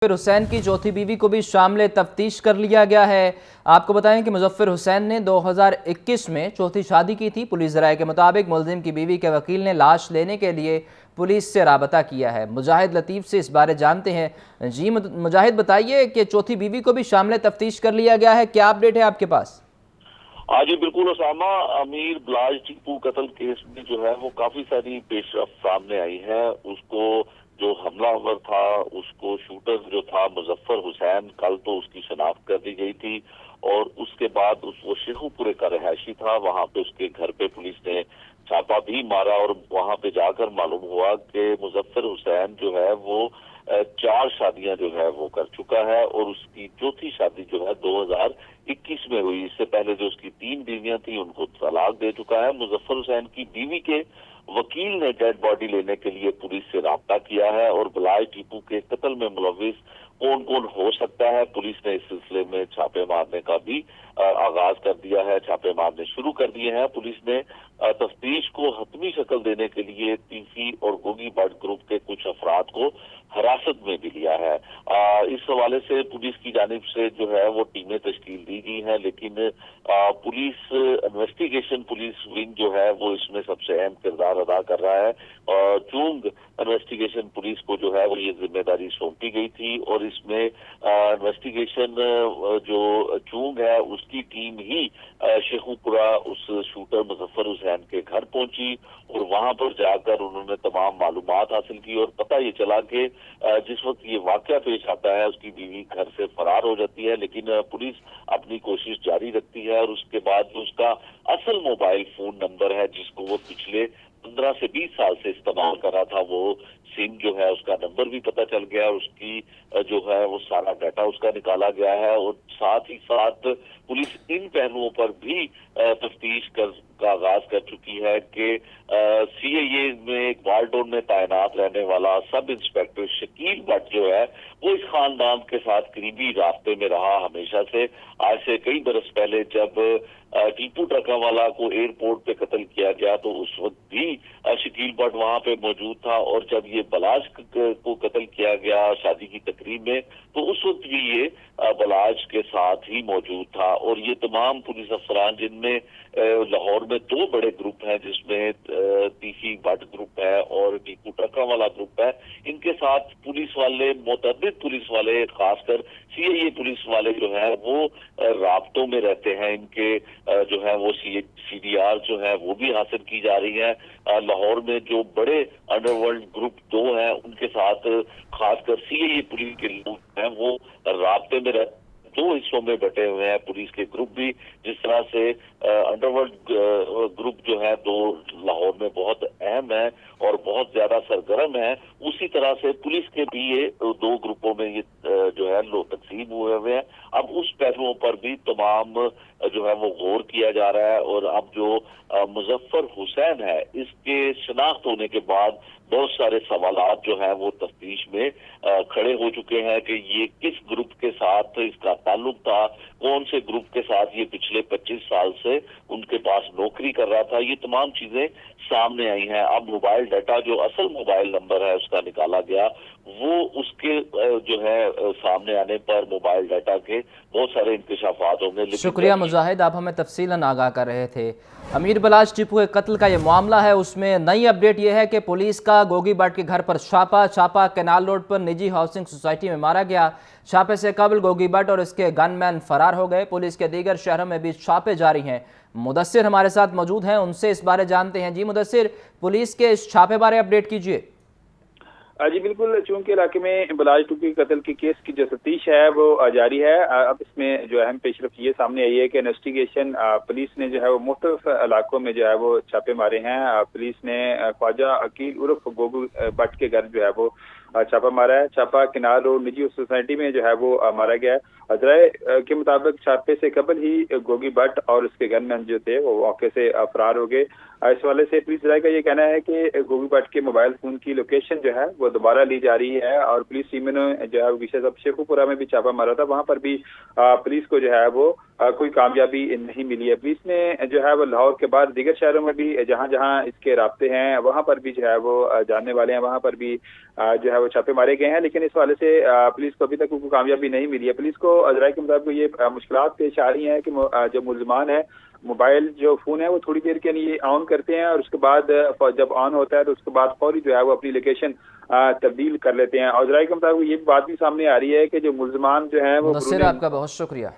मुजफ्फर हुसैन की चौथी बीवी को भी शामिल तफ्तीश कर लिया गया है। आपको बताएं कि मुजफ्फर हुसैन ने 2021 में चौथी शादी की थी। पुलिस ज़राए के मुताबिक मुलजिम की बीवी के वकील ने लाश लेने के लिए पुलिस से राबता किया है। मुजाहिद लतीफ़ से इस बारे जानते हैं। जी मुजाहिद, बताइए कि चौथी बीवी को भी शामिल तफ्तीश कर लिया गया है, क्या अपडेट है आपके पास? हाँ जी बिल्कुल उसामा, अमीर बिलाल टीपू कत्ल केस में जो है वो काफी सारी पेशरफ सामने आई है। उसको जो हमलावर था, उसको शूटर जो था मुजफ्फर हुसैन, कल तो उसकी शनाख्त कर दी गई थी और उसके बाद वो शेखुपुरे का रहायशी था। वहां पे उसके घर पे पुलिस ने छापा भी मारा और वहां पे जाकर मालूम हुआ कि मुजफ्फर हुसैन जो है वो 4 शादियां जो है वो कर चुका है और उसकी चौथी शादी जो है 2021 में हुई। इससे पहले जो उसकी 3 बीवियां थी उनको तलाक दे चुका है। मुजफ्फर हुसैन की बीवी के वकील ने डेड बॉडी लेने के लिए पुलिस से राब्ता किया है और बिलाल टीपू के कत्ल में मुलविस कौन कौन हो सकता है, पुलिस ने इस सिलसिले में छापे मारने का भी आगाज कर दिया है। छापे मारने शुरू कर दिए हैं। पुलिस ने तफ्तीश को हतमी शक्ल देने के लिए तीफी और गोगी बट ग्रुप के कुछ अफराद को हिरासत में भी लिया है। इस हवाले से पुलिस की जानिब से जो है वो टीमें तश्कील दी गई हैं, लेकिन पुलिस इन्वेस्टिगेशन पुलिस विंग जो है वो इसमें सबसे अहम किरदार अदा कर रहा है। चूंग इन्वेस्टिगेशन पुलिस को जो है वो ये जिम्मेदारी सौंपी गई थी और इसमें इन्वेस्टिगेशन जो चूंग है उसकी टीम ही शेखुपुरा उस शूटर मुजफ्फर हुसैन के घर पहुंची और वहां पर जाकर उन्होंने तमाम मालूमात हासिल की और पता ये चला कि जिस वक्त ये वाकया पेश आता है उसकी बीवी घर से फरार हो जाती है, लेकिन पुलिस अपनी कोशिश जारी रखती है और उसके बाद जो उसका असल मोबाइल फोन नंबर है जिसको वो पिछले 15 से 20 साल से इस्तेमाल कर रहा था, वो सिम जो है उसका नंबर भी पता चल गया और उसकी जो है वो सारा डाटा उसका निकाला गया है। और साथ ही साथ पुलिस इन पहलुओं पर भी तफ्तीश का आगाज कर चुकी है कि सीआईए में एक वाल्डोन में तैनात रहने वाला सब इंस्पेक्टर शकील भट्ट जो है वो इस खानदान के साथ करीबी रास्ते में रहा हमेशा से। आज से कई बरस पहले जब टीपू ट्रकावाला को एयरपोर्ट पे कत्ल किया गया तो उस वक्त भी शकील भट्ट वहां पे मौजूद था और जब ये बलाज को कत्ल किया गया शादी की तकरीब में तो उस वक्त भी ये बलाज के साथ ही मौजूद था। और ये तमाम पुलिस अफसरान जिनमें लाहौर में 2 बड़े ग्रुप हैं जिसमें तीफी भट्ट ग्रुप है और टीपू ट्रकावाला ग्रुप है, इनके साथ पुलिस वाले मुतअद्दिद पुलिस वाले खासकर सीआईए पुलिस वाले जो है वो राब्तों में रहते हैं। इनके जो है वो सीडीआर जो है वो भी हासिल की जा रही है। लाहौर में जो बड़े अंडरवर्ल्ड ग्रुप 2 हैं उनके साथ खासकर सीआईए पुलिस के लोग हैं वो राब्ते में रहते 2 हिस्सों में बटे हुए हैं पुलिस के ग्रुप भी। जिस तरह से अंडरवर्ल्ड ग्रुप जो है 2 लाहौर में बहुत अहम है और बहुत ज्यादा सरगर्म है, उसी तरह से पुलिस के भी ये 2 ग्रुपों में ये जो है लोग तकसीम हुए हुए हैं। अब उस पहलुओं पर भी तमाम जो है वो गौर किया जा रहा है और अब जो मुजफ्फर हुसैन है इसके शनाख्त होने के बाद बहुत सारे सवालात जो है वो तफ्तीश में खड़े हो चुके हैं कि ये किस ग्रुप के साथ इसका ताल्लुक था, कौन से ग्रुप के साथ ये पिछले 25 साल से उनके पास नौकरी कर रहा था। ये तमाम चीजें सामने आई हैं। अब मोबाइल डाटा जो असल मोबाइल नंबर है उसका निकाला गया, वो उसके जो है सामने आने पर मोबाइल डाटा के बहुत सारे इंकशाफात होंगे। शुक्रिया मुजाहिद, आप हमें तफसीलन आगाह कर रहे थे। अमीर बिलाल टीपू के कत्ल का ये मामला है, उसमें नई अपडेट ये है कि पुलिस का गोगी बट के घर पर छापा कैनाल रोड पर निजी हाउसिंग सोसाइटी में मारा गया। छापे से कबल गोगी बट और इसके गनमैन फरार हो गए। पुलिस के दीगर शहरों में भी छापे जारी हैं। मुदस्सिर हमारे साथ मौजूद हैं, उनसे इस बारे जानते हैं। जी मुदस्सिर, पुलिस के इस छापे बारे अपडेट कीजिए। जी बिल्कुल, चूंकि इलाके में बिलाल टीपू के कत्ल के केस की जो तफ्तीश है वो जारी है। अब इसमें जो अहम पेशरफ ये सामने आई है कि इन्वेस्टिगेशन पुलिस ने जो है वो मुख्तलिफ इलाकों में जो है वो छापे मारे हैं। पुलिस ने ख्वाजा अकील उर्फ गोगू बट के घर जो है वो छापा मारा है। छापा किनार रोड निजी सोसाइटी में जो है वो मारा गया है। अजराय के मुताबिक छापे से कबल ही गोगी बट और उसके गनमैन जो थे वो मौके से फरार हो गए। इस वाले से पुलिस का ये कहना है कि गोगी बट के मोबाइल फोन की लोकेशन जो है वो दोबारा ली जा रही है और पुलिस टीम ने जो है विशेष शेखुपुरा में भी छापा मारा था, वहां पर भी पुलिस को जो है वो کوئی کامیابی نہیں ملی ہے۔ پولیس نے جو ہے وہ لاہور کے بعد دیگر شہروں میں بھی جہاں جہاں اس کے رابطے ہیں وہاں پر بھی جو ہے وہ جاننے والے ہیں، وہاں پر بھی جو ہے وہ چھاپے مارے گئے ہیں، لیکن اس حوالے سے پولیس کو ابھی تک کوئی کامیابی نہیں ملی ہے۔ پولیس کو ذرائع کے مطابق یہ مشکلات پیش آ رہی ہیں کہ جو ملزمان ہیں موبائل جو فون ہے وہ تھوڑی دیر کے لیے آن کرتے ہیں اور اس کے بعد جب آن ہوتا ہے تو اس کے بعد فوری جو ہے وہ اپنی لوکیشن تبدیل کر لیتے ہیں، اور ذرائع کے مطابق یہ بات بھی سامنے آ رہی ہے کہ جو ملزمان جو ہیں وہ مدثر، آپ کا بہت شکریہ۔